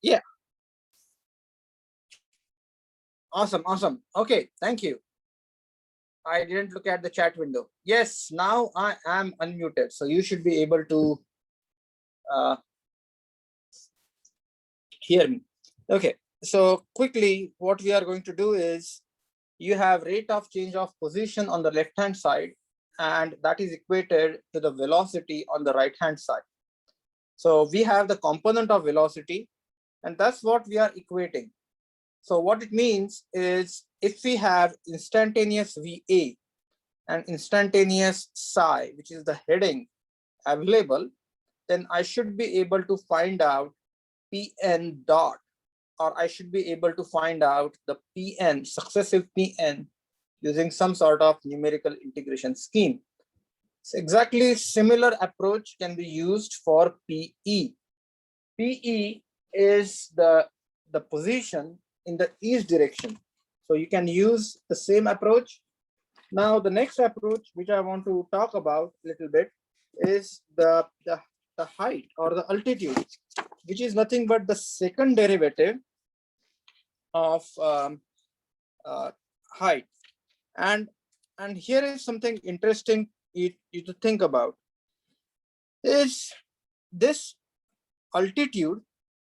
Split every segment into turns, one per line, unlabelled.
Yeah, awesome. Okay, thank you. I didn't look at the chat window. Yes, now I am unmuted, so you should be able to hear me. Okay, so quickly, what we are going to do is you have rate of change of position on the left hand side, and that is equated to the velocity on the right hand side. So we have the component of velocity, and that's what we are equating. So what it means is if we have instantaneous VA and instantaneous psi, which is the heading available, then I should be able to find out Pn dot, or I should be able to find out the Pn, successive Pn, using some sort of numerical integration scheme. So exactly similar approach can be used for PE. PE is the position in the east direction. So you can use the same approach. Now, the next approach, which I want to talk about a little bit, is the height or the altitude, which is nothing but the second derivative of height. And here is something interesting you to think about. Is this altitude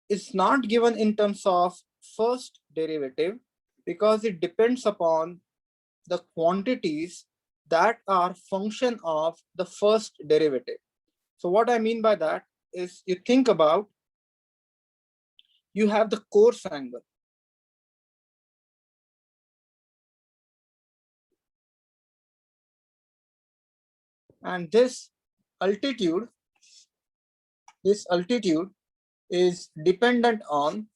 is not given in terms of first derivative, because it depends upon the quantities that are function of the first derivative. So what I mean by that is, you think about, you have the course angle. And this altitude is dependent on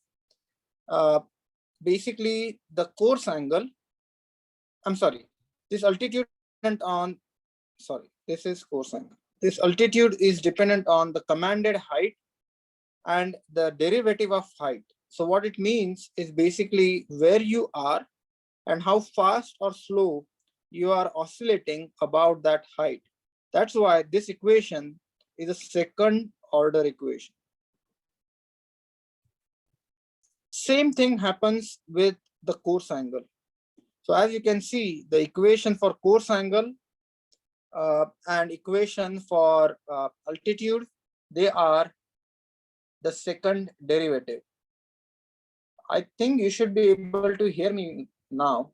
basically the course angle. I'm sorry, this altitude dependent on, sorry, this is course angle. This altitude is dependent on the commanded height and the derivative of height. So what it means is basically where you are and how fast or slow you are oscillating about that height. That's why this equation is a second order equation. Same thing happens with the course angle. So as you can see, the equation for course angle and equation for altitude, they are the second derivative. I think you should be able to hear me now.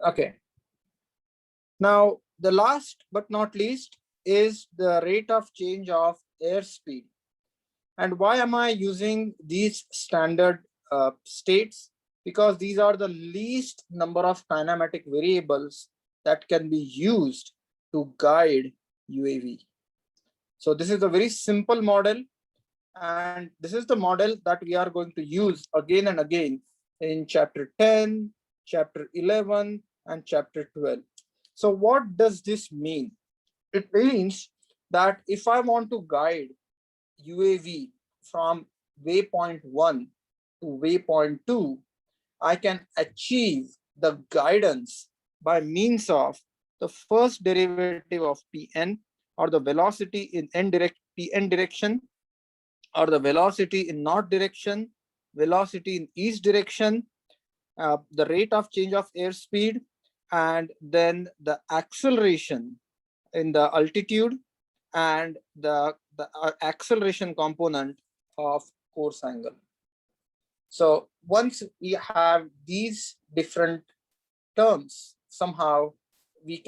Okay. Now, the last but not least is the rate of change of airspeed. And why am I using these standard states? Because these are the least number of kinematic variables that can be used to guide UAV. So this is a very simple model, and this is the model that we are going to use again and again in chapter 10, chapter 11, and chapter 12. So what does this mean? It means that if I want to guide UAV from waypoint 1 to waypoint 2, I can achieve the guidance by means of the first derivative of Pn, or the velocity in Pn direction, or the velocity in north direction, velocity in east direction, the rate of change of airspeed, and then the acceleration in the altitude, and the acceleration component of course angle. So once we have these different terms, somehow we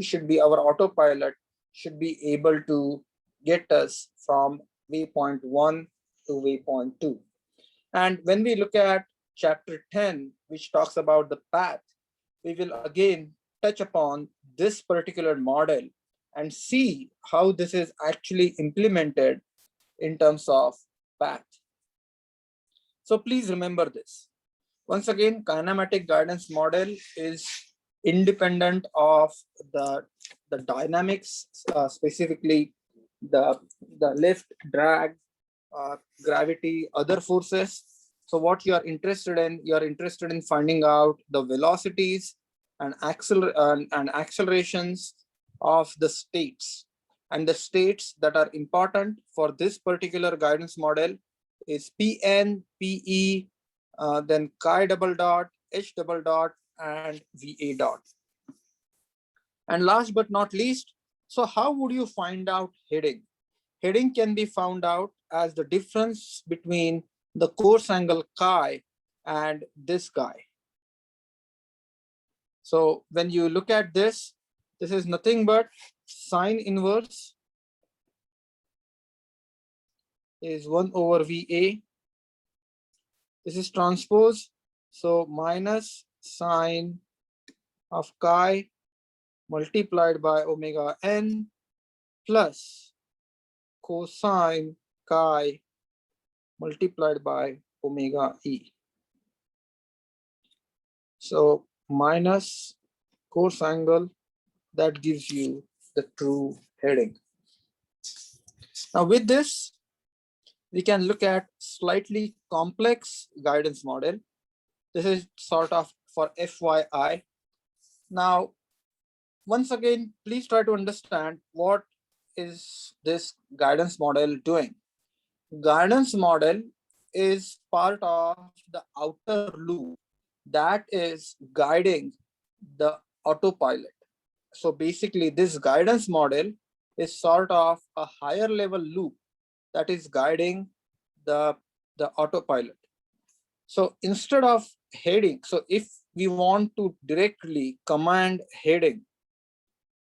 should be, our autopilot should be able to get us from waypoint 1 to waypoint 2. And when we look at chapter 10, which talks about the path, we will again touch upon this particular model and see how this is actually implemented in terms of path. So please remember this. Once again, kinematic guidance model is independent of the dynamics, specifically the lift, drag, gravity, other forces. So what you are interested in finding out the velocities and accelerations of the states. And the states that are important for this particular guidance model is PN, PE, then chi double dot, H double dot, and VA dot. And last but not least, so how would you find out heading? Heading can be found out as the difference between the coarse angle chi and this guy. So when you look at this, this is nothing but sine inverse is 1 over VA. This is transpose. So minus sine of chi multiplied by omega n plus cosine chi multiplied by omega e. So minus coarse angle, that gives you the true heading. Now with this, we can look at slightly complex guidance model. This is sort of for FYI. Now, once again, please try to understand what is this guidance model doing. Guidance model is part of the outer loop that is guiding the autopilot. So basically, this guidance model is sort of a higher level loop that is guiding the autopilot. So instead of heading, so if we want to directly command heading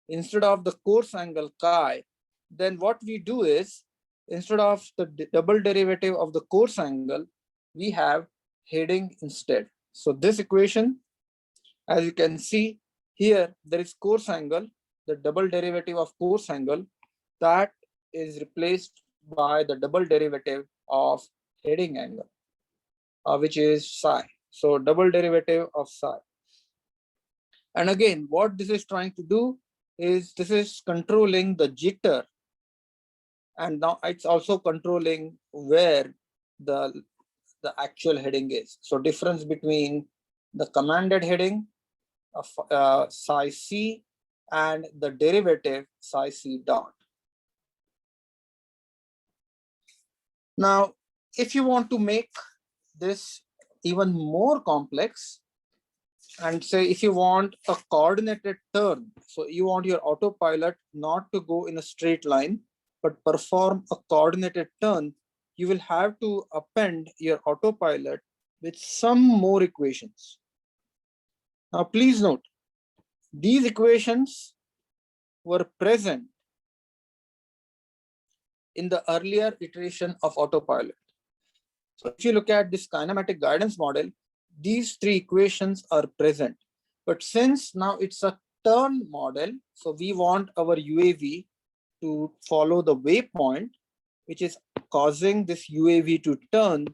instead of the coarse angle chi, then what we do is instead of the double derivative of the coarse angle, we have heading instead. So this equation, as you can see here, there is coarse angle, the double derivative of coarse angle, that is replaced by the double derivative of heading angle, which is psi. So double derivative of psi. And again, what this is trying to do is this is controlling the jitter, and now it's also controlling where the actual heading is. So difference between the commanded heading of psi c and the derivative psi c dot. Now, if you want to make this even more complex, and say if you want a coordinated turn, so you want your autopilot not to go in a straight line, but perform a coordinated turn, you will have to append your autopilot with some more equations. Now, please note, these equations were present in the earlier iteration of autopilot. So if you look at this kinematic guidance model, these three equations are present. But since now it's a turn model, so we want our UAV to follow the waypoint, which is causing this UAV to turn,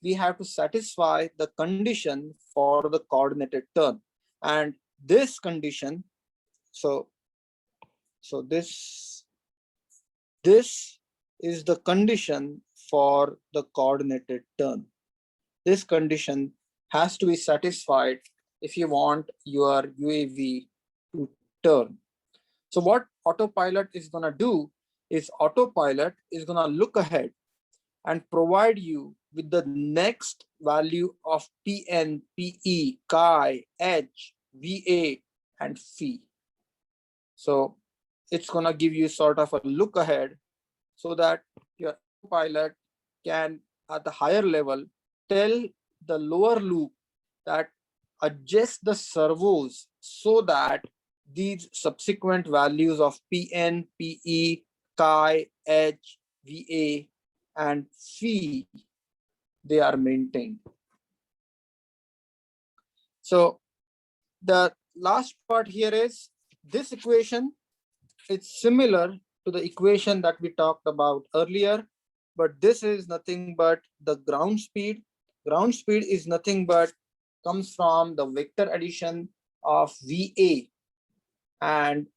we have to satisfy the condition for the coordinated turn. And this condition, so this is the condition for the coordinated turn. This condition has to be satisfied if you want your UAV to turn. So what autopilot is going to do is autopilot is going to look ahead and provide you with the next value of PN, PE, chi, H, VA, and phi. So it's going to give you sort of a look ahead so that your autopilot can, at the higher level, tell the lower loop that adjust the servos so that these subsequent values of PN, PE, chi, H, VA, and phi, they are maintained. So the last part here is this equation. It's similar to the equation that we talked about earlier, but this is nothing but the ground speed. Ground speed is nothing but comes from the vector addition of VA and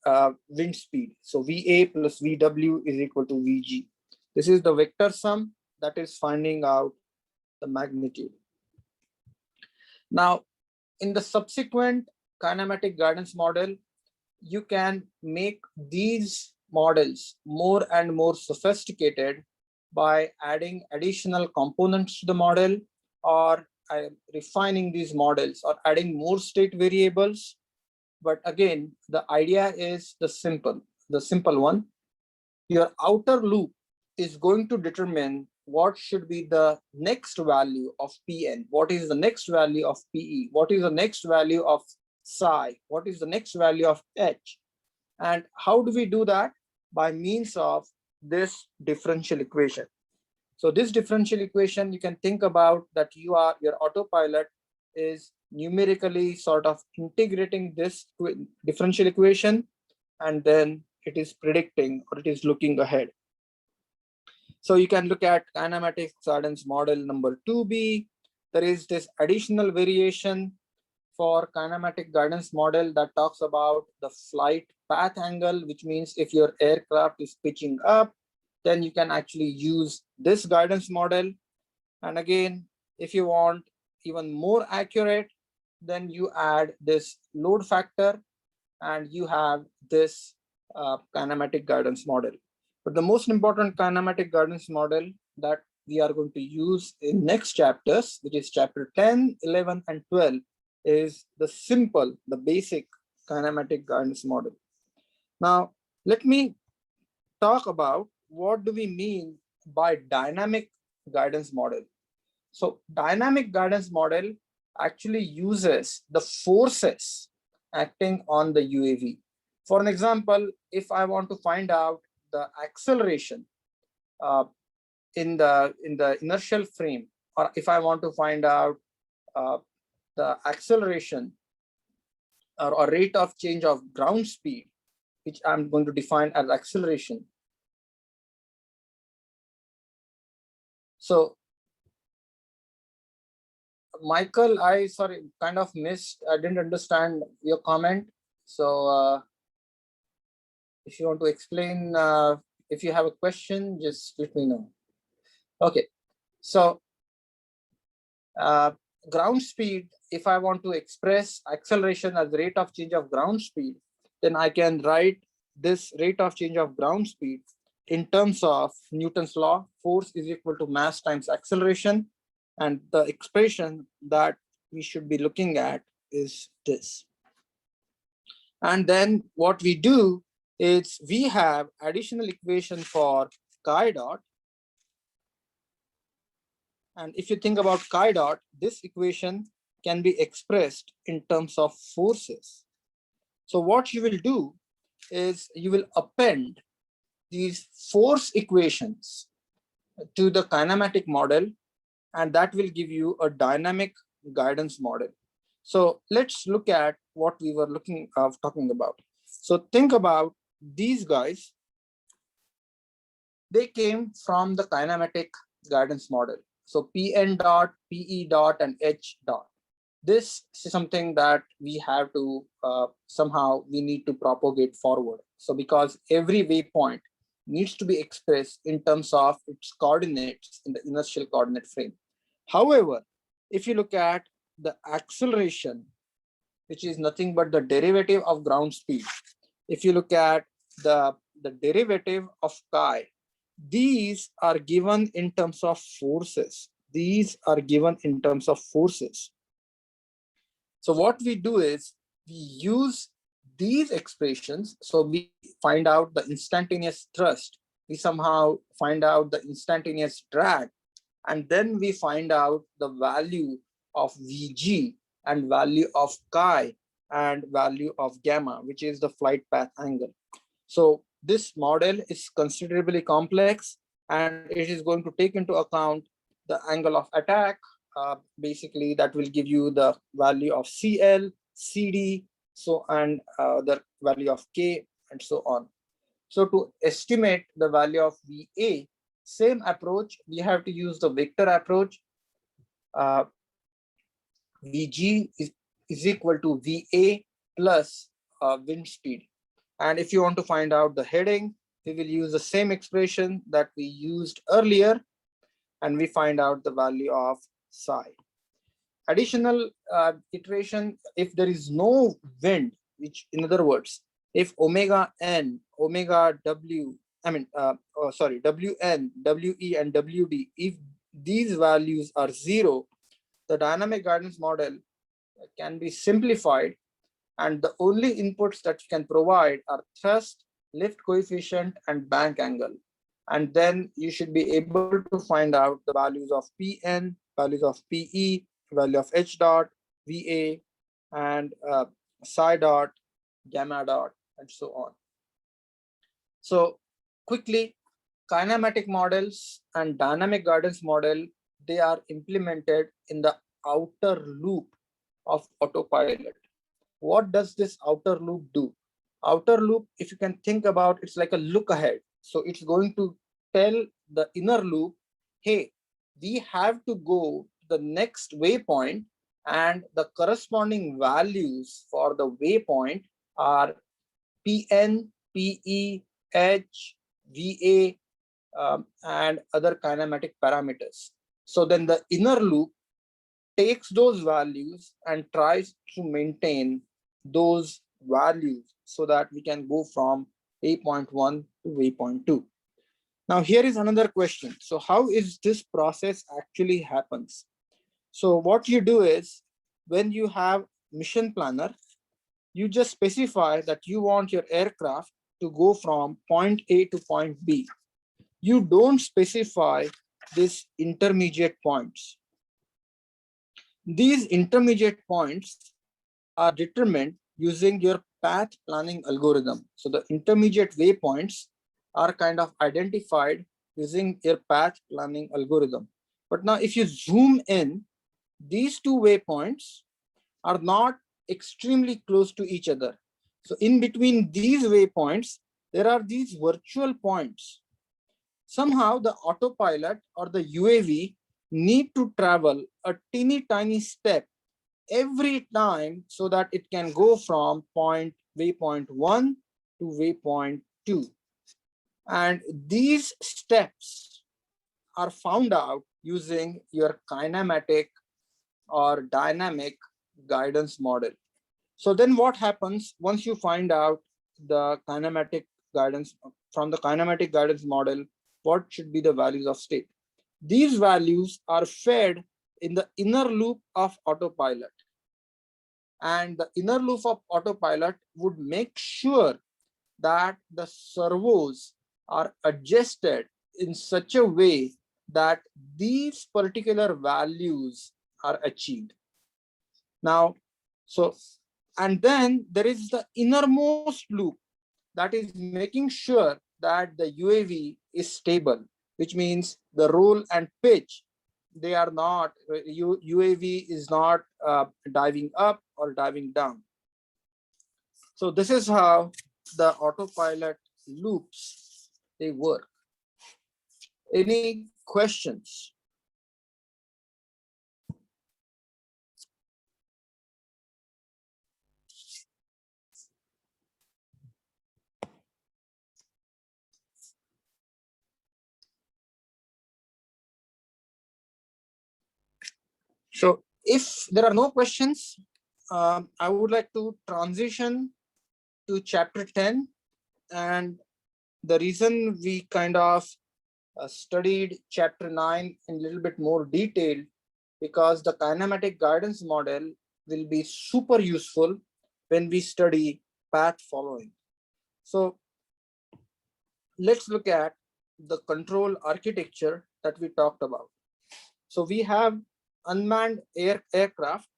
wind speed. So VA plus VW is equal to VG. This is the vector sum that is finding out the magnitude. Now, in the subsequent kinematic guidance model, you can make these models more and more sophisticated by adding additional components to the model, or refining these models, or adding more state variables. But again, the idea is the simple one. Your outer loop is going to determine what should be the next value of Pn, what is the next value of Pe, what is the next value of psi, what is the next value of H. And how do we do that? By means of this differential equation. So this differential equation, you can think about that your autopilot is numerically sort of integrating this differential equation, and then it is predicting, or it is looking ahead. So you can look at kinematic guidance model number 2b. There is this additional variation for kinematic guidance model that talks about the flight path angle, which means if your aircraft is pitching up, then you can actually use this guidance model. And again, if you want even more accurate, then you add this load factor and you have this kinematic guidance model. But the most important kinematic guidance model that we are going to use in next chapters, which is chapter 10, 11, and 12, is the basic kinematic guidance model. Now, let me talk about what do we mean by dynamic guidance model. So dynamic guidance model actually uses the forces acting on the UAV. For an example, if I want to find out the acceleration in the inertial frame, or if I want to find out the acceleration or rate of change of ground speed, which I'm going to define as acceleration. So Michael, I kind of missed, I didn't understand your comment. So if you want to explain, if you have a question, just let me know. Okay, so ground speed, if I want to express acceleration as the rate of change of ground speed, then I can write this rate of change of ground speed in terms of Newton's law. Force is equal to mass times acceleration. And the expression that we should be looking at is this. And then what we do is we have additional equation for chi dot. And if you think about chi dot, this equation can be expressed in terms of forces. So what you will do is you will append these force equations to the kinematic model, and that will give you a dynamic guidance model. So let's look at what we were talking about. So think about these guys. They came from the kinematic guidance model. So Pn dot, Pe dot, and H dot. This is something that we have to somehow we need to propagate forward. So because every waypoint needs to be expressed in terms of its coordinates in the inertial coordinate frame. However, if you look at the acceleration, which is nothing but the derivative of ground speed, if you look at the derivative of chi, these are given in terms of forces. These are given in terms of forces. So what we do is we use these expressions. So we find out the instantaneous thrust. We somehow find out the instantaneous drag. And then we find out the value of Vg and value of chi and value of gamma, which is the flight path angle. So this model is considerably complex, and it is going to take into account the angle of attack. Basically, that will give you the value of CL, CD, so and the value of K, and so on. So to estimate the value of VA, same approach, we have to use the vector approach. Vg is equal to Va plus wind speed. And if you want to find out the heading, we will use the same expression that we used earlier, and we find out the value of psi. Additional iteration, if there is no wind, which in other words, if omega n, omega w, wn, we, and wd, if these values are 0, the dynamic guidance model can be simplified, and the only inputs that you can provide are thrust, lift coefficient, and bank angle. And then you should be able to find out the values of Pn, values of Pe, value of H dot, Va, and psi dot, gamma dot, and so on. So quickly, kinematic models and dynamic guidance model, they are implemented in the outer loop of autopilot. What does this outer loop do? Outer loop, if you can think about, it's like a look ahead. So it's going to tell the inner loop, hey, we have to go to the next waypoint, and the corresponding values for the waypoint are Pn, Pe, H, Va, and other kinematic parameters. So then the inner loop takes those values and tries to maintain those values so that we can go from waypoint 1 to waypoint 2. Now here is another question. So how is this process actually happens? So what you do is, when you have mission planner, you just specify that you want your aircraft to go from point A to point B. You don't specify these intermediate points. These intermediate points are determined using your path planning algorithm. So the intermediate waypoints are kind of identified using your path planning algorithm. But now if you zoom in, these two waypoints are not extremely close to each other. So in between these waypoints, there are these virtual points. Somehow the autopilot or the UAV need to travel a teeny tiny step every time so that it can go from waypoint 1 to waypoint 2. And these steps are found out using your kinematic or dynamic guidance model. So then what happens once you find out the kinematic guidance from the kinematic guidance model, what should be the values of state? These values are fed in the inner loop of autopilot. And the inner loop of autopilot would make sure that the servos are adjusted in such a way that these particular values are achieved. Now, and then there is the innermost loop that is making sure that the UAV is stable, which means the roll and pitch, they are not, UAV is not diving up or diving down. So this is how the autopilot loops, they work. Any questions? So if there are no questions, I would like to transition to chapter 10. And the reason we kind of studied chapter 9 in a little bit more detail, because the kinematic guidance model will be super useful when we study path following. So let's look at the control architecture that we talked about. So we have unmanned aircraft,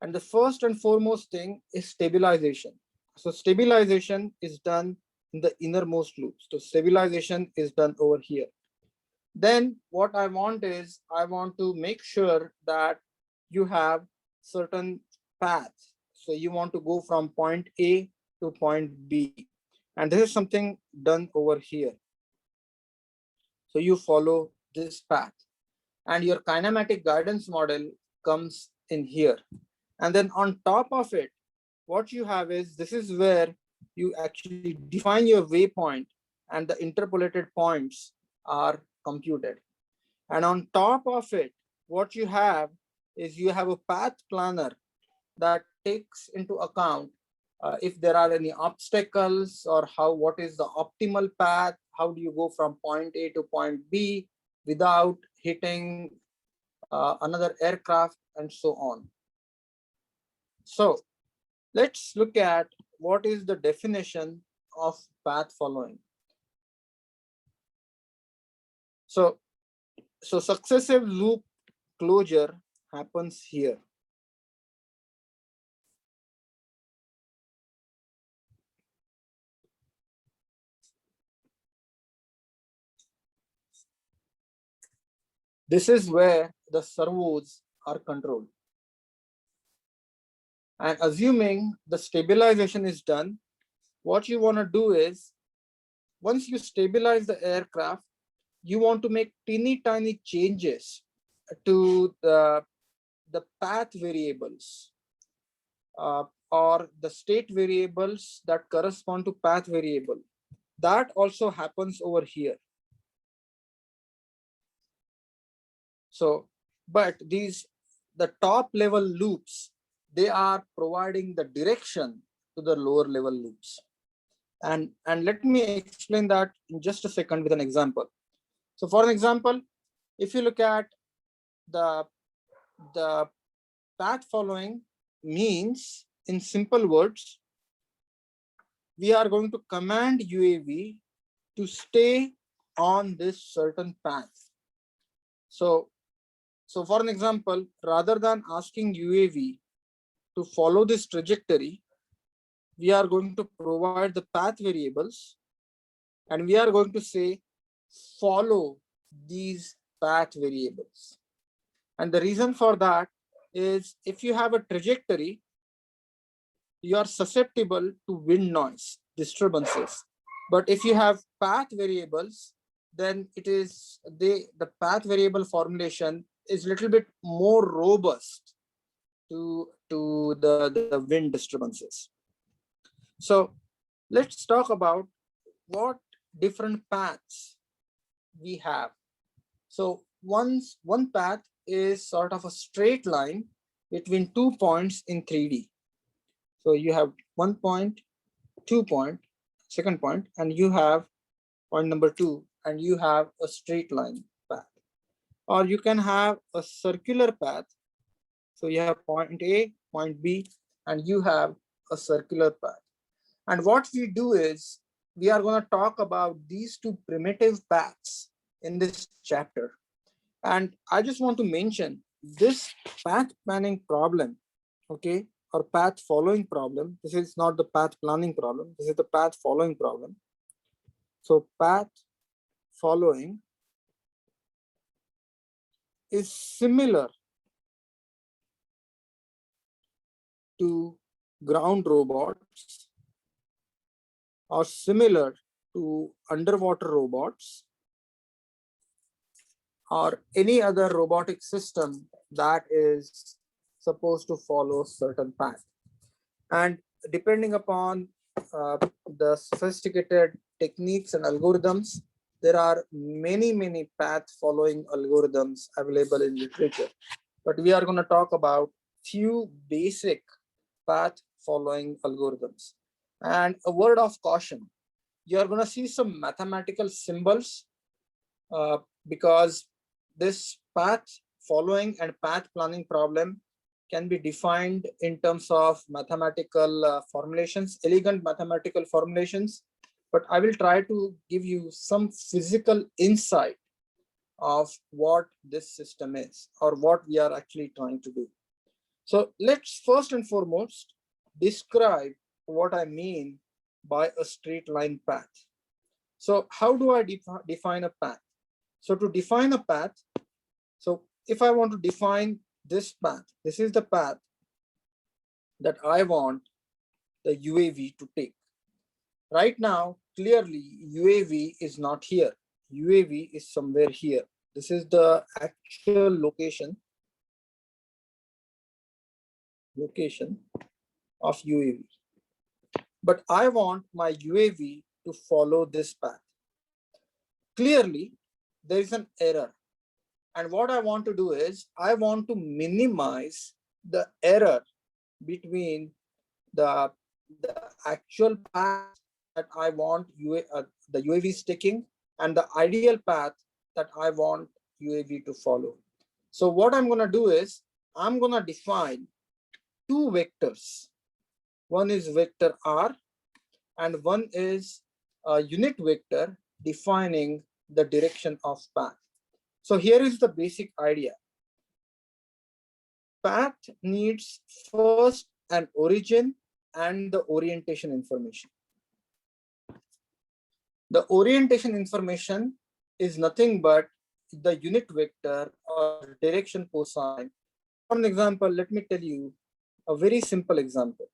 and the first and foremost thing is stabilization. So stabilization is done in the innermost loops. So stabilization is done over here. Then what I want is, I want to make sure that you have certain paths. So you want to go from point A to point B. And this is something done over here. So you follow this path. And your kinematic guidance model comes in here. And then on top of it, what you have is, this is where you actually define your waypoint, and the interpolated points are computed. And on top of it, what you have is, you have a path planner that takes into account if there are any obstacles, or what is the optimal path, how do you go from point A to point B without hitting another aircraft, and so on. So let's look at what is the definition of path following. So successive loop closure happens here. This is where the servos are controlled. And assuming the stabilization is done, what you want to do is, once you stabilize the aircraft, you want to make teeny tiny changes to the path variables or the state variables that correspond to path variable. That also happens over here. So, but the top level loops, they are providing the direction to the lower level loops. And let me explain that in just a second with an example. So for an example, if you look at the path following means, in simple words, we are going to command UAV to stay on this certain path. So for an example, rather than asking UAV to follow this trajectory, we are going to provide the path variables, and we are going to say, follow these path variables. And the reason for that is, if you have a trajectory, you are susceptible to wind noise disturbances. But if you have path variables, then it is the path variable formulation is a little bit more robust to the wind disturbances. So let's talk about what different paths we have. So one path is sort of a straight line between 2 points in 3D. So you have 1 point, 2 point, second point, and you have point number 2, and you have a straight line path. Or you can have a circular path. So you have point A, point B, and you have a circular path. And what we do is, we are going to talk about these two primitive paths in this chapter. And I just want to mention this path planning problem, okay, or path following problem. This is not the path planning problem. This is the path following problem. So path following is similar to ground robots, or similar to underwater robots, or any other robotic system that is supposed to follow certain path. And depending upon the sophisticated techniques and algorithms, there are many path following algorithms available in literature. But we are going to talk about few basic path following algorithms. And a word of caution, you're going to see some mathematical symbols because this path following and path planning problem can be defined in terms of mathematical formulations, elegant mathematical formulations, but I will try to give you some physical insight of what this system is, or what we are actually trying to do. So let's first and foremost describe what I mean by a straight line path. So how do I define a path? So to define a path, so if I want to define this path, this is the path that I want the UAV to take. Right now, clearly UAV is not here. UAV is somewhere here. This is the actual location of UAV. But I want my UAV to follow this path. Clearly, there is an error. And what I want to do is, I want to minimize the error between the the actual path that I want the UAV is taking and the ideal path that I want UAV to follow. So what I'm going to do is I'm going to define two vectors. One is vector R and one is a unit vector defining the direction of path. So here is the basic idea. Path needs first an origin and the orientation information. The orientation information is nothing but the unit vector or direction cosine. For an example, let me tell you a very simple example.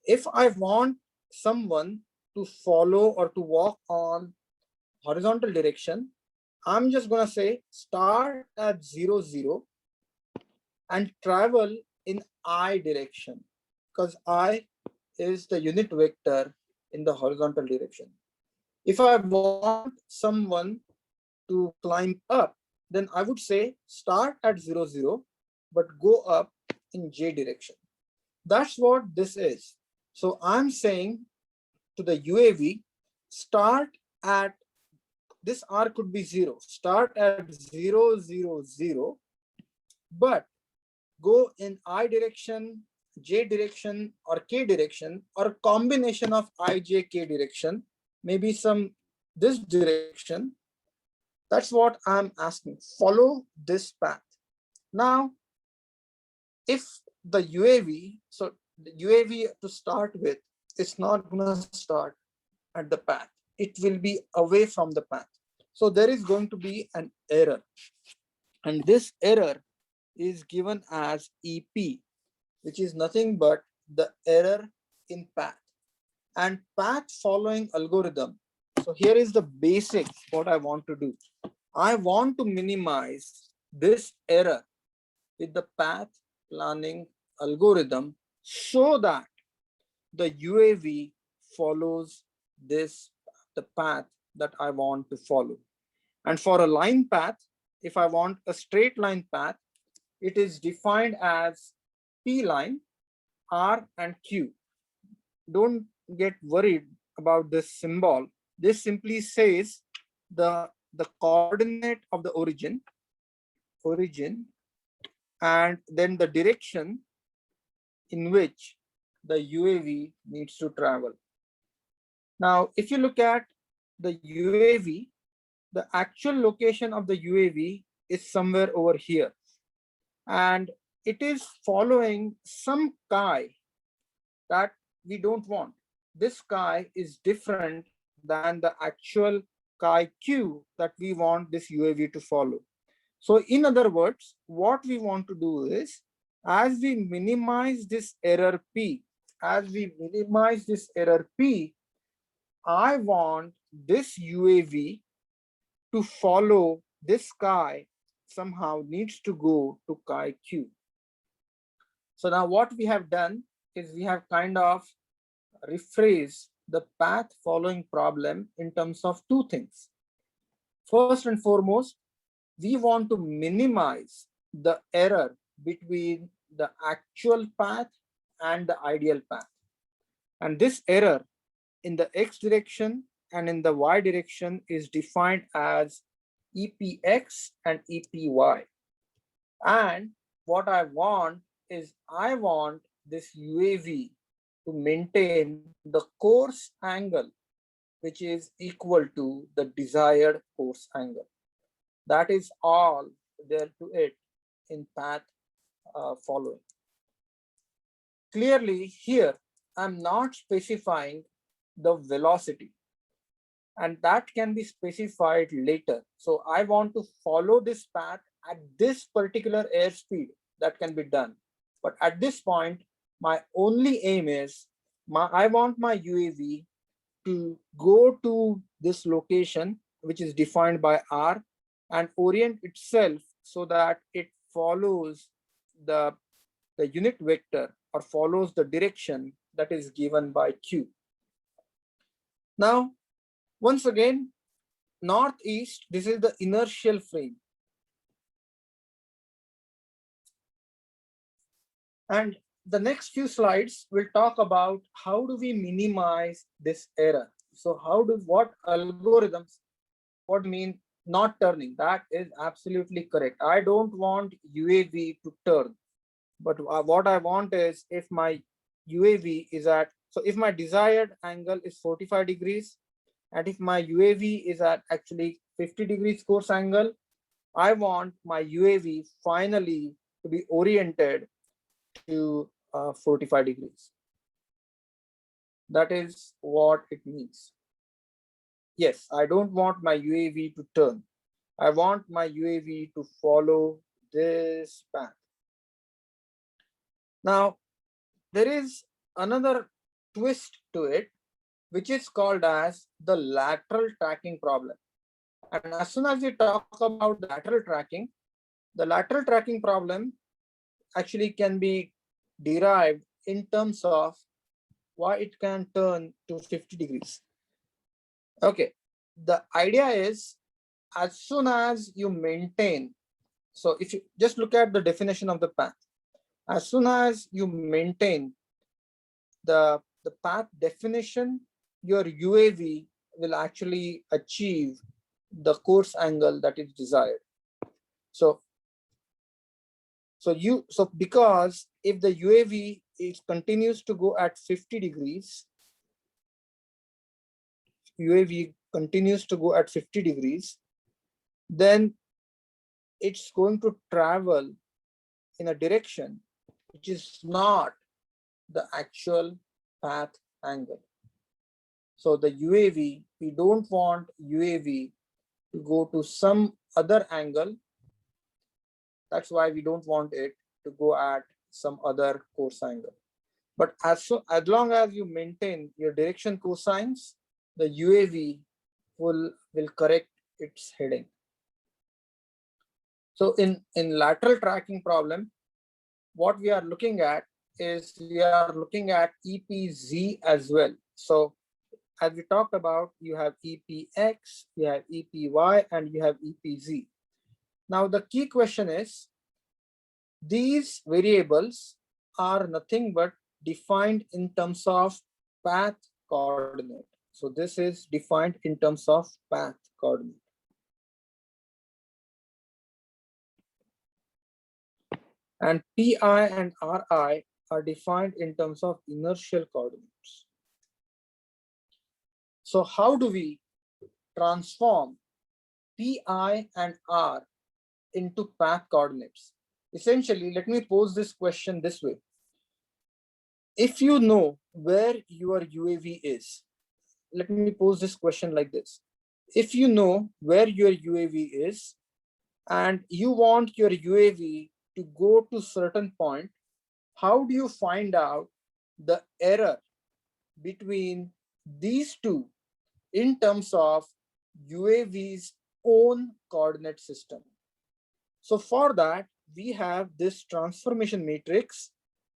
If I want someone to follow or to walk on horizontal direction, I'm just going to say start at 0, 0 and travel in I direction, because I is the unit vector in the horizontal direction. If I want someone to climb up, then I would say start at 0, 0, but go up in J direction. That's what this is. So I'm saying to the UAV, start at, this R could be 0, start at 0, 0, 0, but go in I direction, J direction, or K direction, or a combination of I, J, K direction, maybe some this direction. That's what I'm asking. Follow this path. Now, if the UAV, so the UAV to start with, it's not going to start at the path. It will be away from the path. So there is going to be an error. And this error is given as EP, which is nothing but the error in path. And path following algorithm. So here is the basics what I want to do. I want to minimize this error with the path planning algorithm so that the UAV follows the path that I want to follow. And for a line path, if I want a straight line path, it is defined as P line, R and Q. Don't get worried about this symbol. This simply says the coordinate of the origin, and then the direction in which the UAV needs to travel. Now, if you look at the UAV, the actual location of the UAV is somewhere over here. And it is following some chi that we don't want. This chi is different than the actual chi Q that we want this UAV to follow. So in other words, what we want to do is, as we minimize this error P, I want this UAV to follow this chi, somehow needs to go to chi Q. So now what we have done is we have kind of rephrased the path following problem in terms of two things. First and foremost, we want to minimize the error between the actual path and the ideal path. And this error in the X direction and in the Y direction is defined as EPX and EPY. And what I want is I want this UAV to maintain the course angle, which is equal to the desired course angle. That is all there to it in path following. Clearly here, I'm not specifying the velocity, and that can be specified later. So I want to follow this path at this particular airspeed, that can be done. But at this point, my only aim is I want my UAV to go to this location, which is defined by R, and orient itself so that it follows the unit vector or follows the direction that is given by Q. Now, once again, northeast, this is the inertial frame. And the next few slides will talk about how do we minimize this error. So what algorithms, what mean not turning? That is absolutely correct. I don't want UAV to turn, but what I want is if my UAV is at, so if my desired angle is 45 degrees, and if my UAV is at actually 50 degrees course angle, I want my UAV finally to be oriented to 45 degrees. That is what it means. Yes, I don't want my UAV to turn. I want my UAV to follow this path. Now, there is another twist to it, which is called as the lateral tracking problem. And as soon as we talk about the lateral tracking problem actually can be derived in terms of why it can turn to 50 degrees. Okay, the idea is as soon as you maintain, so if you just look at the definition of the path, as soon as you maintain the path definition, your UAV will actually achieve the course angle that is desired. So because if the UAV continues to go at 50 degrees, UAV continues to go at 50 degrees, then it's going to travel in a direction which is not the actual path angle. So the UAV, we don't want UAV to go to some other angle. That's why we don't want it to go at some other course angle. But as long as you maintain your direction cosines, the UAV will correct its heading. So in lateral tracking problem, what we are looking at is we are looking at EPZ as well. So as we talked about, you have EPX, you have EPY, and you have EPZ. Now the key question is, these variables are nothing but defined in terms of path coordinate. So this is defined in terms of path coordinate. And PI and RI are defined in terms of inertial coordinates. So how do we transform PI and R into path coordinates? Essentially, let me pose this question this way. If you know where your UAV is, let me pose this question like this. If you know where your UAV is and you want your UAV to go to certain point, how do you find out the error between these two in terms of UAV's own coordinate system? So for that, we have this transformation matrix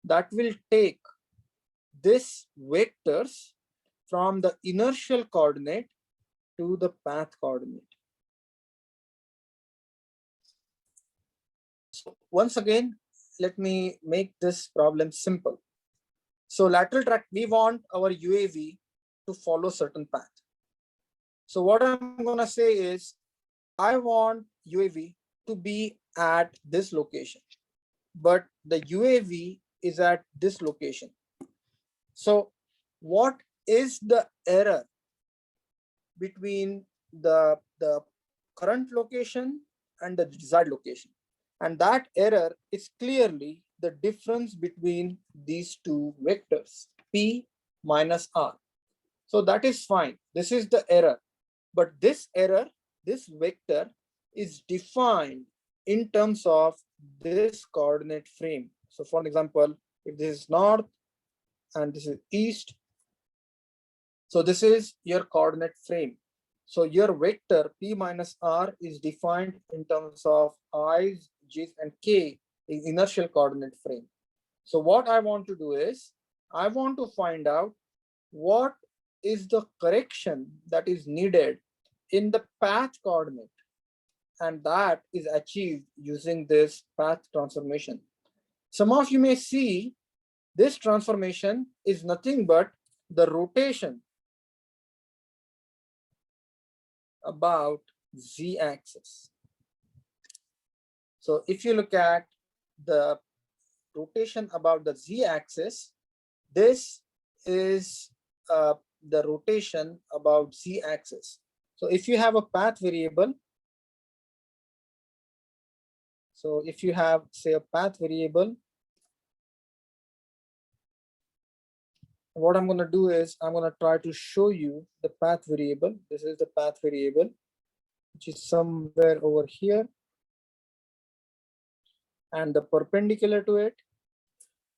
that will take this vectors from the inertial coordinate to the path coordinate. So once again, let me make this problem simple. So lateral track, we want our UAV to follow certain path. So what I'm gonna say is, I want UAV to be at this location, but the UAV is at this location. So what is the error between the current location and the desired location? And that error is clearly the difference between these two vectors, P minus R. So that is fine. This is the error. But this error, this vector is defined in terms of this coordinate frame. So for example, if this is north and this is east, so this is your coordinate frame. So your vector P minus R is defined in terms of I's, G's, and K in inertial coordinate frame. So what I want to do is, I want to find out what is the correction that is needed in the path coordinate, and that is achieved using this path transformation. Some of you may see This transformation is nothing but the rotation about z-axis. So if you look at the rotation about the z-axis, this is the rotation about z-axis. So if you have a path variable, so if you have, say, a path variable, what I'm going to do is I'm going to try to show you the path variable. This is the path variable, which is somewhere over here, and the perpendicular to it.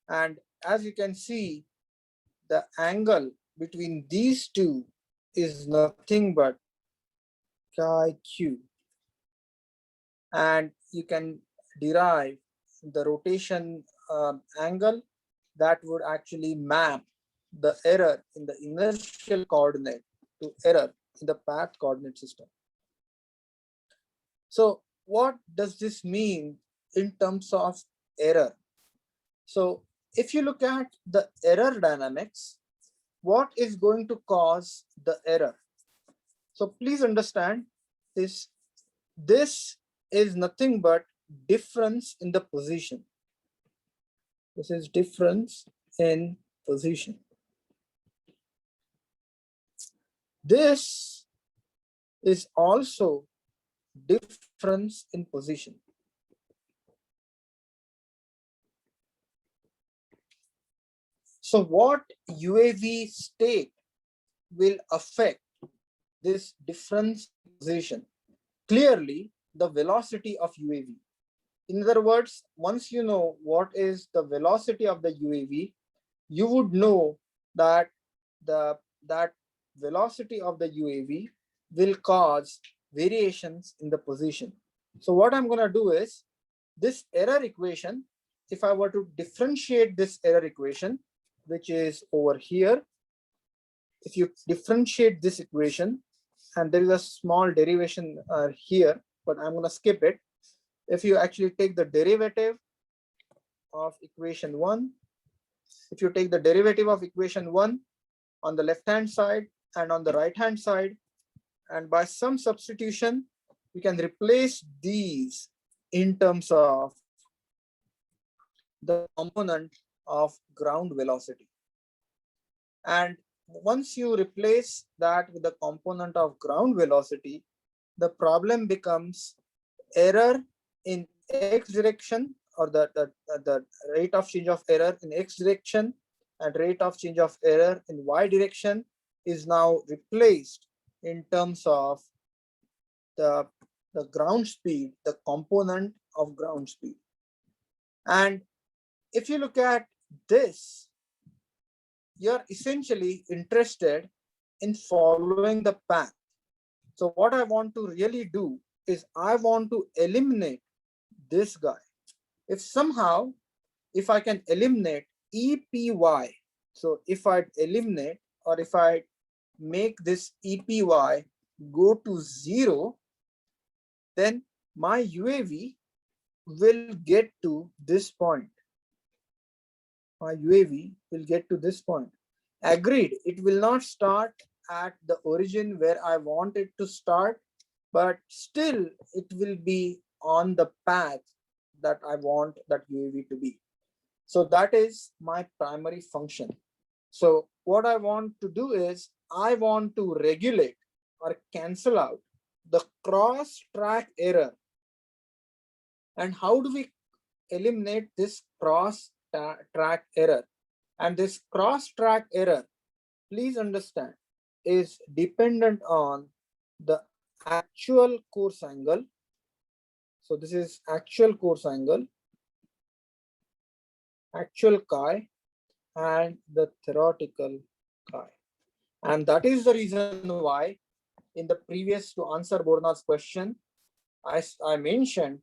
And as you can see, the angle between these two is nothing but chi q. And you can derive the rotation angle that would actually map the error in the inertial coordinate to error in the path coordinate system. So what does this mean in terms of error? So if you look at the error dynamics, what is going to cause the error? So please understand this. This is nothing but difference in the position. This is difference in position. This is also difference in position. So what UAV state will affect this difference in position? Clearly, the velocity of UAV. In other words, once you know what is the velocity of the UAV, you would know that that velocity of the UAV will cause variations in the position. So what I'm going to do is this error equation, if I were to differentiate this error equation, which is over here, if you differentiate this equation, and there is a small derivation here, but I'm going to skip it. If you actually take the derivative of equation 1, if you take the derivative of equation 1 on the left hand side and on the right hand side, and by some substitution, we can replace these in terms of the component of ground velocity. And once you replace that with the component of ground velocity, the problem becomes error in x direction, or the rate of change of error in x direction and rate of change of error in y direction is now replaced in terms of the ground speed, the component of ground speed. And if you look at this, you're essentially interested in following the path. So what I want to really do is I want to eliminate this guy. If somehow, if I can eliminate EPY, so if I eliminate, or if I make this EPY go to 0, then my UAV will get to this point. My UAV will get to this point. Agreed, it will not start at the origin where I want it to start, but still it will be on the path that I want that UAV to be. So that is my primary function. So what I want to do is I want to regulate or cancel out the cross track error. And how do we eliminate this cross track error? And this cross track error, please understand, is dependent on the actual course angle. So this is actual course angle, actual chi, and the theoretical chi. And that is the reason why in the previous, to answer Borna's question, I mentioned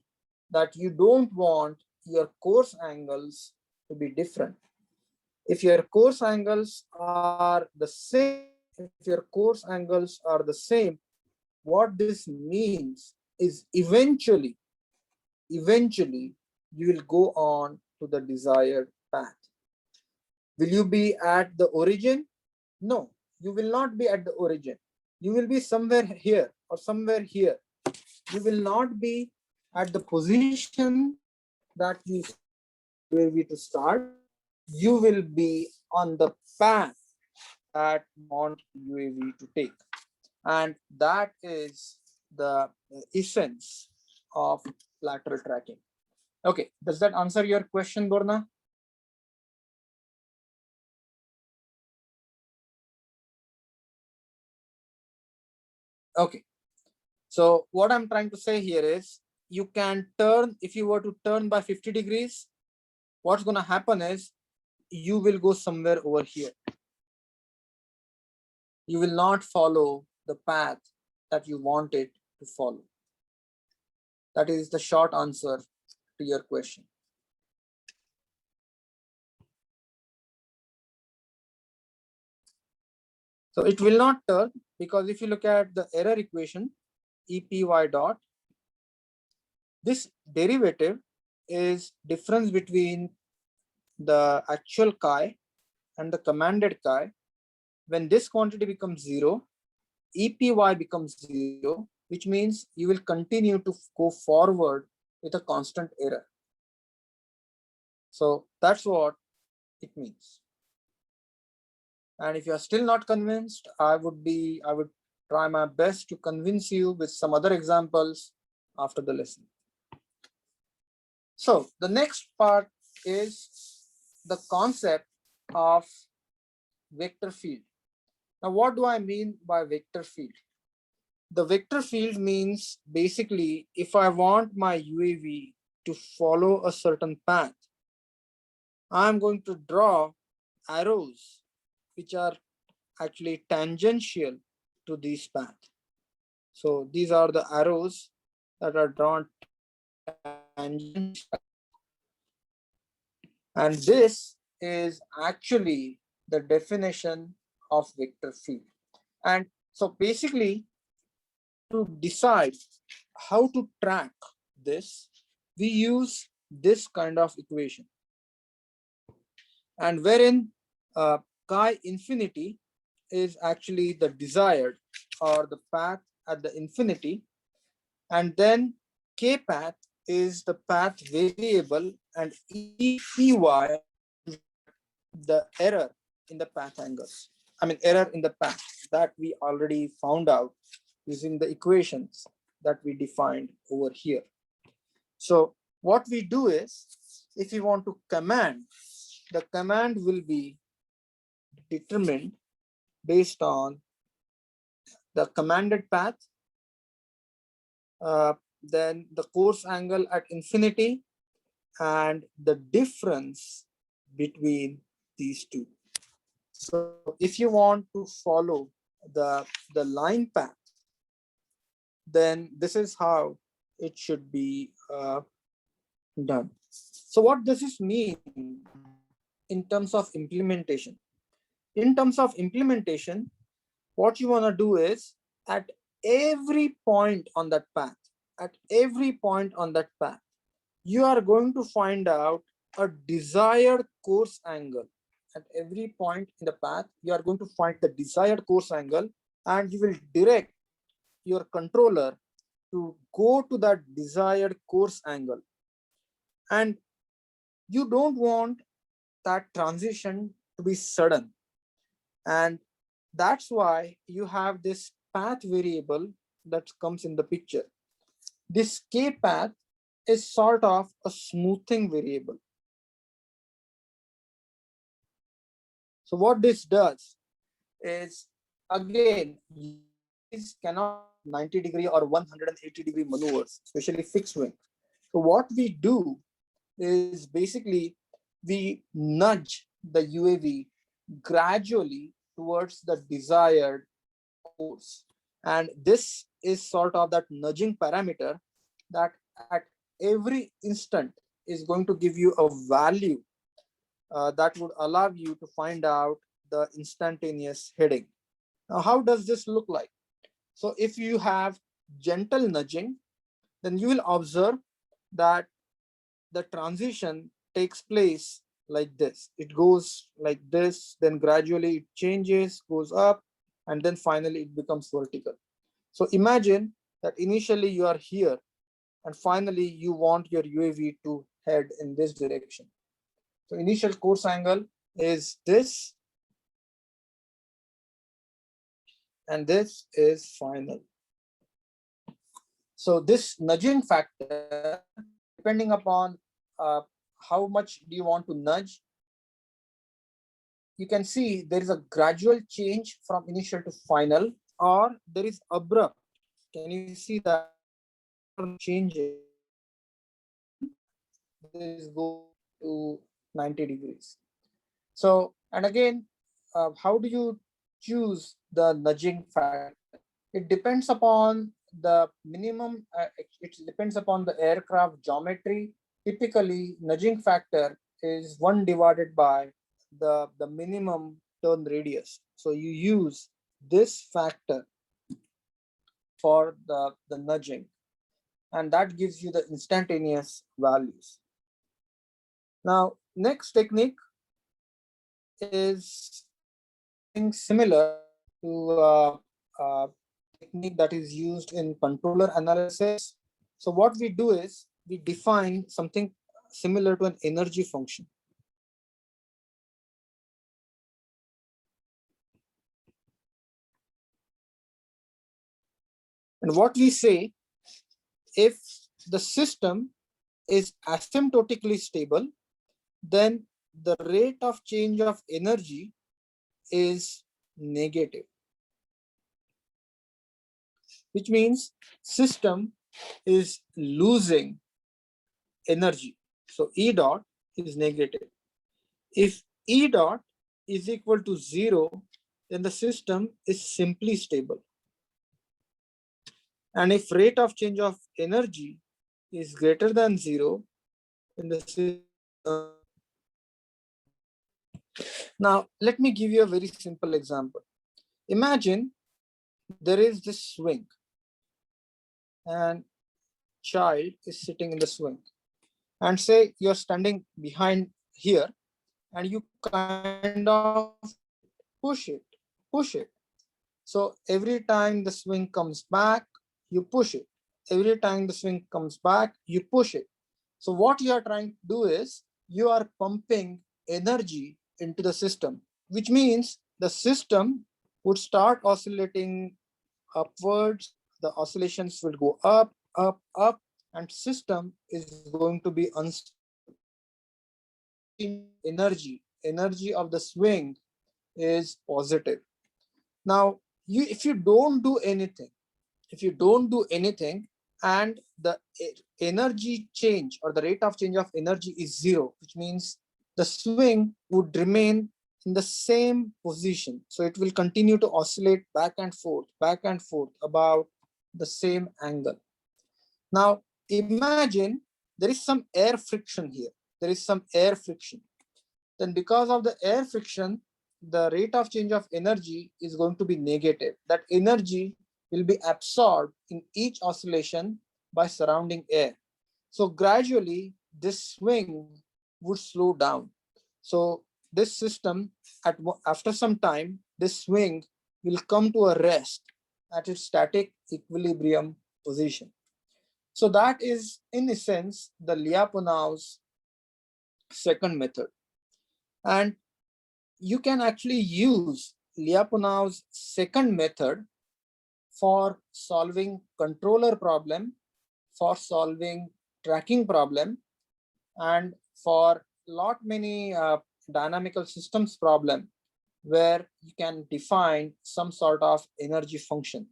that you don't want your course angles to be different. If your course angles are the same, what this means is eventually you will go on to the desired path. Will you be at the origin? No, you will not be at the origin. You will be somewhere here or somewhere here. You will not be at the position that you UAV to start. You will be on the path that you want UAV to take. And that is the essence of lateral tracking. Okay, does that answer your question, Borna? Okay, so what I'm trying to say here is you can turn, if you were to turn by 50 degrees, what's going to happen is you will go somewhere over here. You will not follow the path that you want it to follow. That is the short answer to your question. So it will not turn, because if you look at the error equation, EPY dot, this derivative is difference between the actual chi and the commanded chi. When this quantity becomes 0, EPY becomes 0, which means you will continue to go forward with a constant error. So that's what it means. And if you are still not convinced, I would try my best to convince you with some other examples after the lesson. So the next part is the concept of vector field. Now, what do I mean by vector field? The vector field means basically if I want my UAV to follow a certain path, I'm going to draw arrows which are actually tangential to this path. So these are the arrows that are drawn tangential. And this is actually the definition of vector field. And so basically, to decide how to track this, we use this kind of equation. And wherein chi infinity is actually the desired or the path at the infinity, and then k path is the path variable, and EPY the error in the path angles. I mean error in the path that we already found out using the equations that we defined over here. So what we do is, if you want to command, the command will be determined based on the commanded path, then the course angle at infinity, and the difference between these two. So if you want to follow the line path, then this is how it should be done. So what does this mean in terms of implementation? In terms of implementation, what you want to do is at every point on that path, you are going to find out a desired course angle. At every point in the path, you are going to find the desired course angle, and you will direct your controller to go to that desired course angle. And you don't want that transition to be sudden. And that's why you have this path variable that comes in the picture. This k path is sort of a smoothing variable. So what this does is, again, these cannot 90-degree or 180-degree maneuvers, especially fixed wing. So what we do is basically we nudge the UAV gradually towards the desired course. And this is sort of that nudging parameter that at every instant is going to give you a value that would allow you to find out the instantaneous heading. Now, how does this look like? So if you have gentle nudging, then you will observe that the transition takes place like this. It goes like this, then gradually it changes, goes up, and then finally it becomes vertical. So imagine that initially you are here, and finally you want your UAV to head in this direction. So initial course angle is this, and this is final. So this nudging factor, depending upon how much do you want to nudge, you can see there is a gradual change from initial to final, or there is abrupt. Can you see that changes? This goes to 90 degrees. So, and again, how do you choose the nudging factor? It depends upon the minimum, it depends upon the aircraft geometry. Typically, nudging factor is 1 divided by the minimum turn radius. So you use this factor for the nudging, and that gives you the instantaneous values. Now, next technique is similar to technique that is used in controller analysis. So what we do is we define something similar to an energy function. And what we say, if the system is asymptotically stable, then the rate of change of energy is negative, which means system is losing energy. So E dot is negative. If E dot is equal to 0, then the system is simply stable. And if rate of change of energy is greater than 0, then the system. Now, let me give you a very simple example. Imagine there is this swing, and child is sitting in the swing. And say you're standing behind here, and you kind of push it. So every time the swing comes back, you push it. Every time the swing comes back, you push it. So what you are trying to do is you are pumping energy into the system, which means the system would start oscillating upwards. The oscillations will go up, up, up, and system is going to be unstable. Energy of the swing is positive. Now, if you don't do anything, and the energy change or the rate of change of energy is 0, which means the swing would remain in the same position. So it will continue to oscillate back and forth about the same angle. Now, imagine there is some air friction here. Then because of the air friction, the rate of change of energy is going to be negative. That energy will be absorbed in each oscillation by surrounding air. So gradually, this swing would slow down. So this system, after some time, this swing will come to a rest at its static equilibrium position. So that is, in a sense, the Lyapunov's second method. And you can actually use Lyapunov's second method for solving controller problem, for solving tracking problem, and for many dynamical systems problem where you can define some sort of energy function.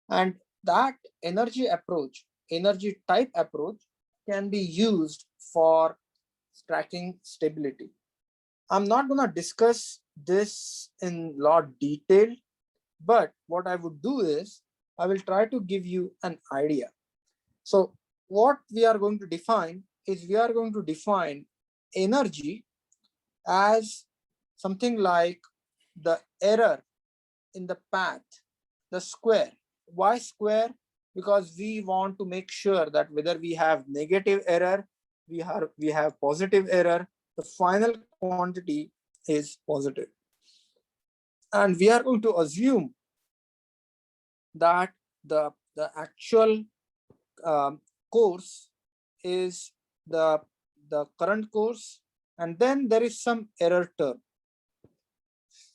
And that energy type approach can be used for tracking stability. I'm not going to discuss this in a lot of detail, but what I would do is I will try to give you an idea. So what we are going to define is we are going to define energy as something like the error in the path, the square. Why square? Because we want to make sure that whether we have negative error, we have positive error, the final quantity is positive. And we are going to assume that the actual course is the current course, and then there is some error term.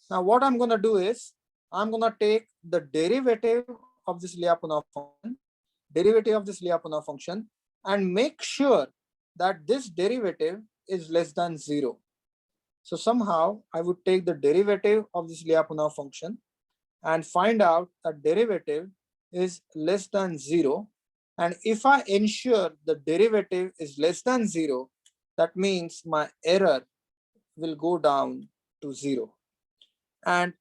Now what I'm going to do is I'm going to take the derivative of this Lyapunov function, and make sure that this derivative is less than 0. So somehow I would take the derivative of this Lyapunov function and find out that derivative is less than 0. And if I ensure the derivative is less than 0, that means my error will go down to 0. And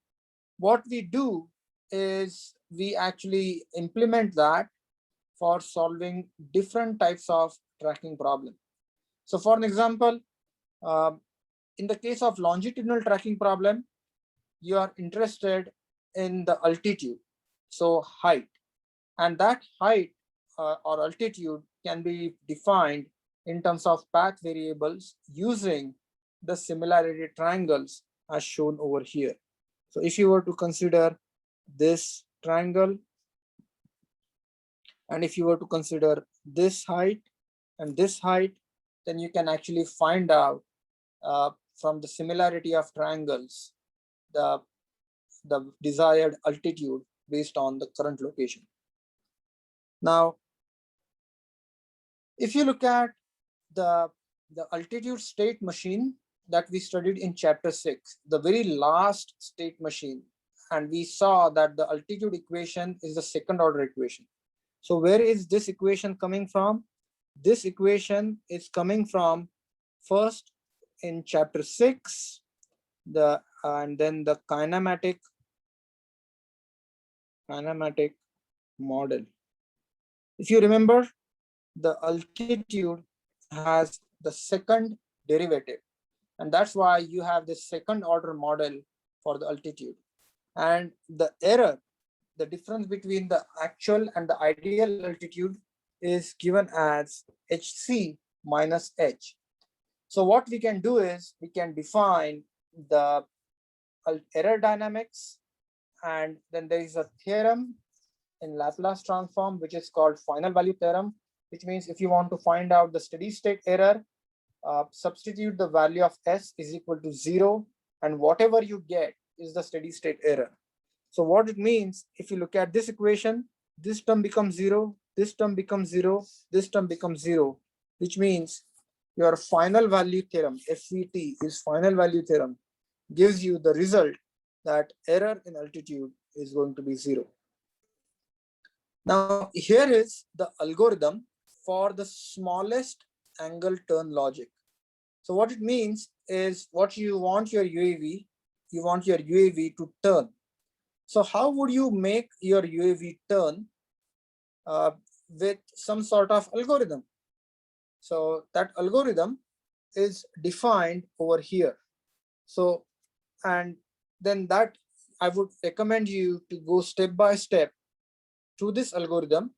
what we do is we actually implement that for solving different types of tracking problem. So for an example, in the case of longitudinal tracking problem, you are interested in the altitude, so height, and that height or altitude can be defined in terms of path variables using the similarity triangles as shown over here. So if you were to consider this triangle, and if you were to consider this height and this height, then you can actually find out from the similarity of triangles the desired altitude based on the current location. Now, if you look at the altitude state machine that we studied in chapter 6, the very last state machine, and we saw that the altitude equation is the second order equation. So where is this equation coming from? This equation is coming from first in chapter 6, and then the kinematic model. If you remember, the altitude has the second derivative, and that's why you have this second order model for the altitude. And the error, the difference between the actual and the ideal altitude, is given as hc minus h. So what we can do is we can define the error dynamics, and then there is a theorem in Laplace transform which is called final value theorem, which means if you want to find out the steady state error, substitute the value of s is equal to 0, and whatever you get is the steady state error. So what it means, if you look at this equation, this term becomes 0, this term becomes 0, this term becomes 0, which means your final value theorem, FVT, is final value theorem, gives you the result that error in altitude is going to be 0. Now here is the algorithm for the smallest angle turn logic. So what it means is, what you want your UAV to turn. So how would you make your UAV turn with some sort of algorithm? So that algorithm is defined over here. So, and then that I would recommend you to go step by step through this algorithm.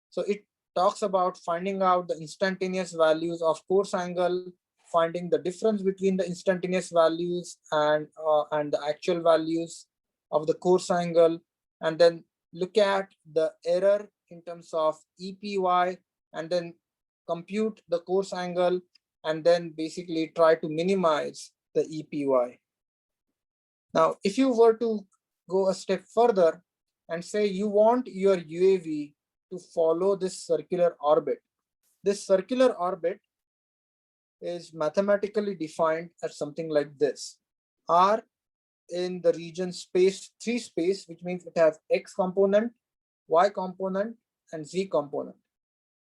So it talks about finding out the instantaneous values of course angle, finding the difference between the instantaneous values and the actual values of the course angle, and then look at the error in terms of EPY, and then compute the course angle, and then basically try to minimize the EPY. Now, if you were to go a step further and say you want your UAV to follow this circular orbit, this circular orbit is mathematically defined as something like this. R in the region space 3 space, which means it has X component, Y component, and Z component.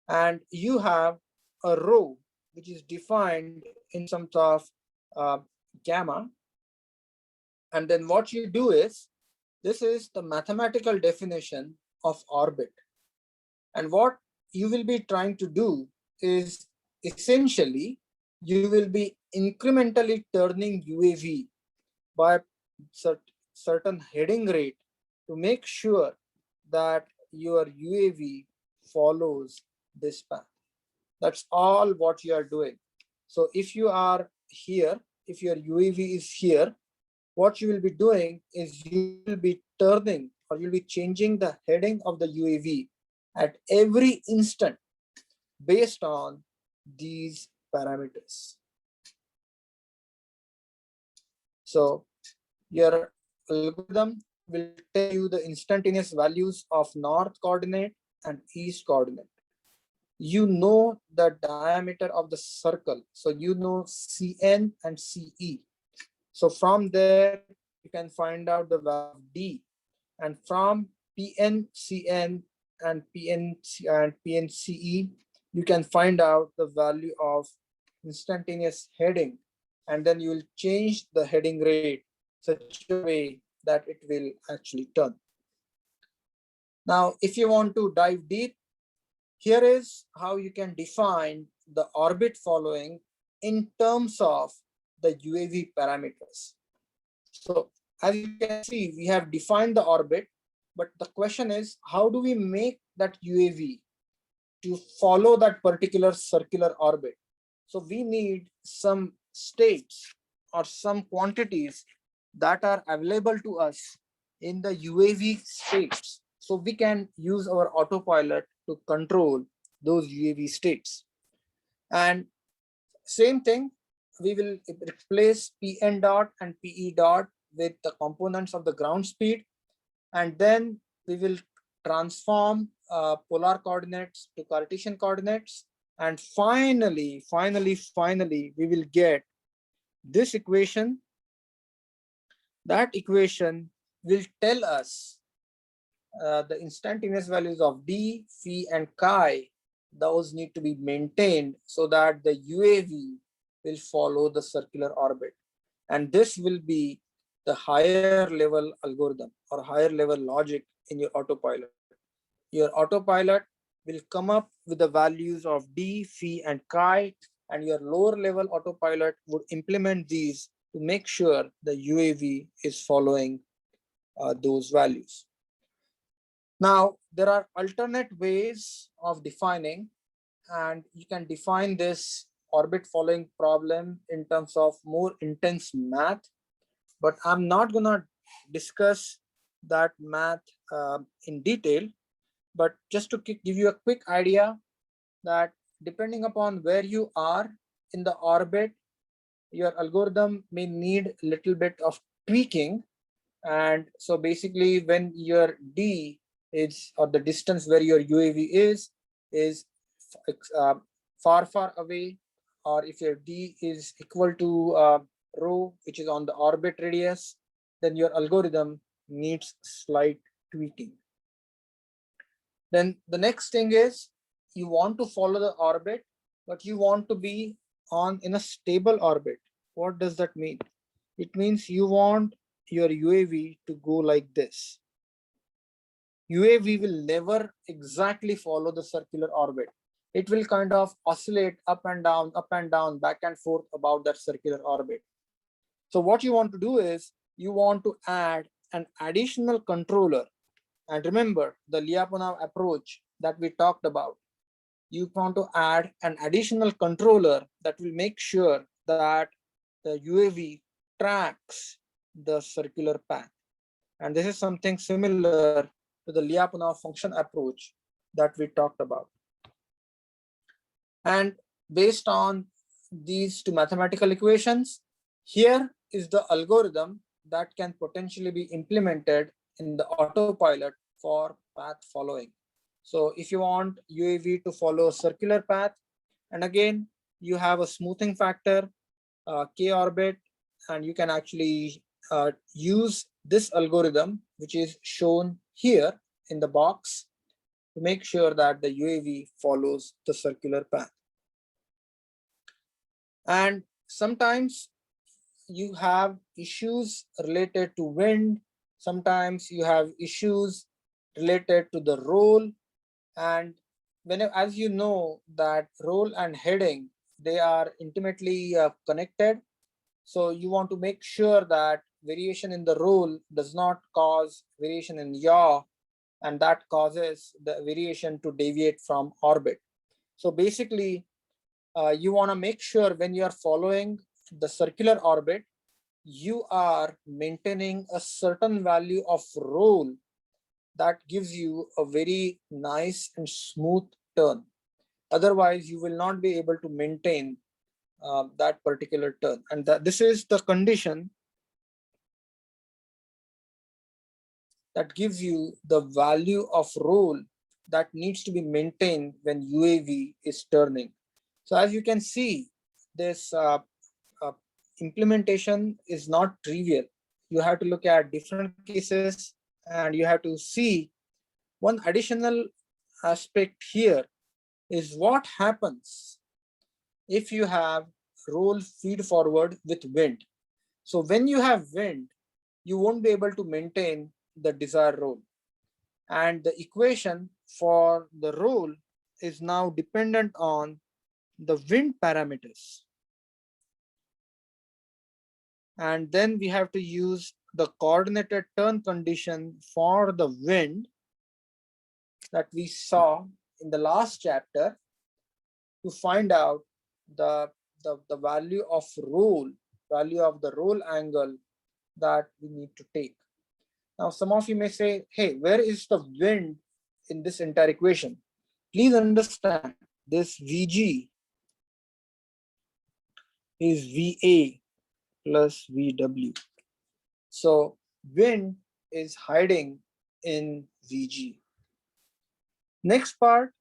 And you have a rho, which is defined in terms of gamma. And then what you do is, this is the mathematical definition of orbit. And what you will be trying to do is, essentially, you will be incrementally turning UAV by certain heading rate to make sure that your UAV follows this path. That's all what you are doing. So if you are here, if your UAV is here, what you will be doing is you will be turning or you'll be changing the heading of the UAV at every instant based on these parameters. So your algorithm will tell you the instantaneous values of north coordinate and east coordinate. You know the diameter of the circle. So you know CN and CE. So from there, you can find out the value of D. And from PN, CN, and PNCE, you can find out the value of instantaneous heading. And then you will change the heading rate such a way that it will actually turn. Now, if you want to dive deep, here is how you can define the orbit following in terms of the UAV parameters. So as you can see, we have defined the orbit, but the question is, how do we make that UAV to follow that particular circular orbit? So we need some states or some quantities that are available to us in the UAV states. So we can use our autopilot to control those UAV states. And same thing, we will replace PN dot and PE dot with the components of the ground speed. And then we will transform polar coordinates to Cartesian coordinates. And finally, we will get this equation. That equation will tell us the instantaneous values of D, Phi, and Chi. Those need to be maintained so that the UAV will follow the circular orbit. And this will be the higher level algorithm or higher level logic in your autopilot. Your autopilot will come up with the values of D, Phi, and Chi, and your lower level autopilot would implement these to make sure the UAV is following those values. Now, there are alternate ways of defining, and you can define this orbit following problem in terms of more intense math, but I'm not gonna discuss that math in detail, but just to give you a quick idea that depending upon where you are in the orbit, your algorithm may need a little bit of tweaking. And so basically when your D is, or the distance where your UAV is far away, or if your D is equal to rho, which is on the orbit radius, then your algorithm needs slight tweaking. Then the next thing is you want to follow the orbit, but you want to be in a stable orbit. What does that mean? It means you want your UAV to go like this. UAV will never exactly follow the circular orbit. It will kind of oscillate up and down, back and forth about that circular orbit. So what you want to do is you want to add an additional controller. And remember the Lyapunov approach that we talked about. You want to add an additional controller that will make sure that the UAV tracks the circular path. And this is something similar to the Lyapunov function approach that we talked about. And based on these two mathematical equations, here is the algorithm that can potentially be implemented in the autopilot for path following. So if you want UAV to follow a circular path, and again, you have a smoothing factor, K orbit, and you can actually use this algorithm, which is shown here in the box, to make sure that the UAV follows the circular path. And sometimes you have issues related to wind. Sometimes you have issues related to the roll. And as you know that roll and heading, they are intimately connected. So you want to make sure that variation in the roll does not cause variation in yaw, and that causes the variation to deviate from orbit. So basically, you want to make sure when you are following the circular orbit, you are maintaining a certain value of roll that gives you a very nice and smooth turn. Otherwise, you will not be able to maintain that particular turn. And this is the condition that gives you the value of roll that needs to be maintained when UAV is turning. So as you can see, this implementation is not trivial. You have to look at different cases and you have to see one additional aspect here is what happens if you have roll feed forward with wind. So when you have wind, you won't be able to maintain the desired roll. And the equation for the roll is now dependent on the wind parameters. And then we have to use the coordinated turn condition for the wind that we saw in the last chapter to find out the value of the roll angle that we need to take. Now, some of you may say, hey, where is the wind in this entire equation? Please understand this VG is VA plus VW. So wind is hiding in VG. Next part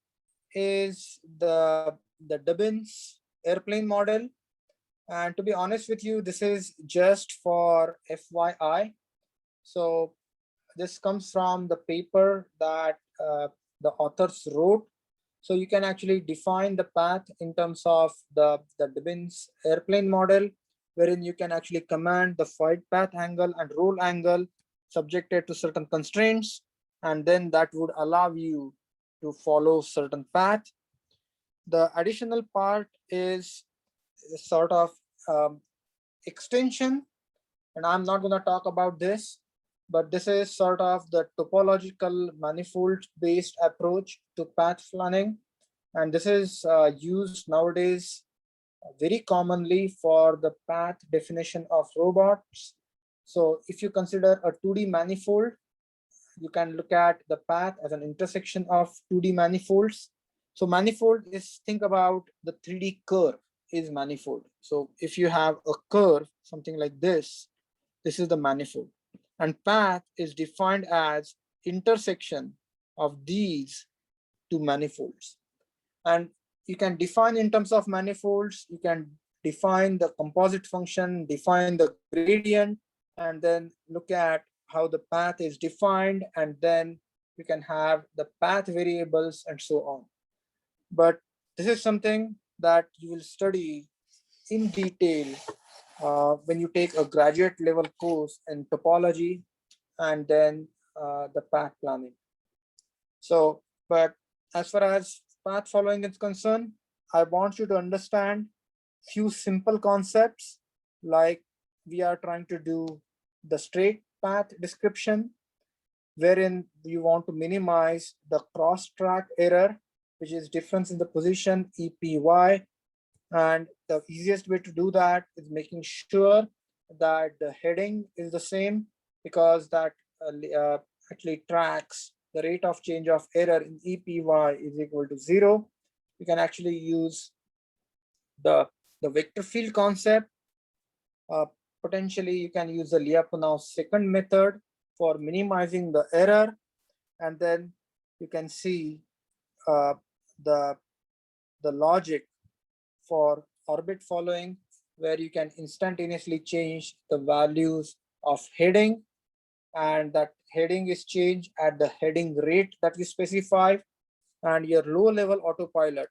is the Dobbins airplane model. And to be honest with you, this is just for FYI. So this comes from the paper that the authors wrote. So you can actually define the path in terms of the Dobbins airplane model, wherein you can actually command the flight path angle and roll angle subjected to certain constraints. And then that would allow you to follow certain path. The additional part is sort of extension. And I'm not going to talk about this, but this is sort of the topological manifold based approach to path planning. And this is used nowadays very commonly for the path definition of robots. So if you consider a 2D manifold, you can look at the path as an intersection of 2D manifolds. So manifold is, think about the 3D curve is manifold. So if you have a curve, something like this is the manifold. And path is defined as intersection of these two manifolds. And you can define in terms of manifolds, you can define the composite function, define the gradient, and then look at how the path is defined, and then you can have the path variables and so on. But this is something that you will study in detail when you take a graduate level course in topology and then the path planning. So, but as far as path following is concerned, I want you to understand few simple concepts, like we are trying to do the straight path description, wherein you want to minimize the cross track error, which is difference in the position, EPY. And the easiest way to do that is making sure that the heading is the same, because that actually tracks the rate of change of error in EPY is equal to 0. You can actually use the vector field concept. Potentially, you can use the Lyapunov second method for minimizing the error. And then you can see the logic for orbit following, where you can instantaneously change the values of heading, and that heading is changed at the heading rate that you specify, and your low level autopilot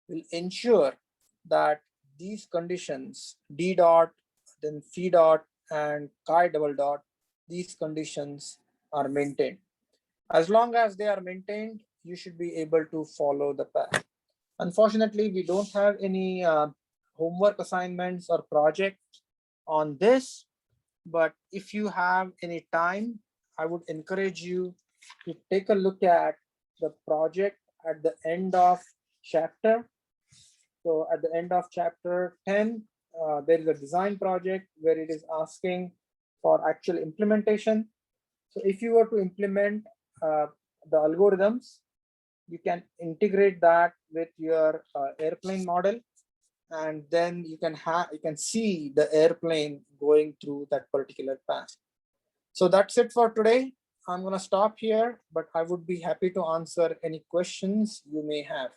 will ensure that these conditions, D dot, then phi dot, and chi double dot, these conditions are maintained. As long as they are maintained, you should be able to follow the path. Unfortunately, we don't have any homework assignments or projects on this, but if you have any time, I would encourage you to take a look at the project at the end of chapter. So at the end of chapter 10, there is a design project where it is asking for actual implementation. So if you were to implement the algorithms, you can integrate that with your airplane model, and then you can see the airplane going through that particular path. So that's it for today. I'm going to stop here, but I would be happy to answer any questions you may have.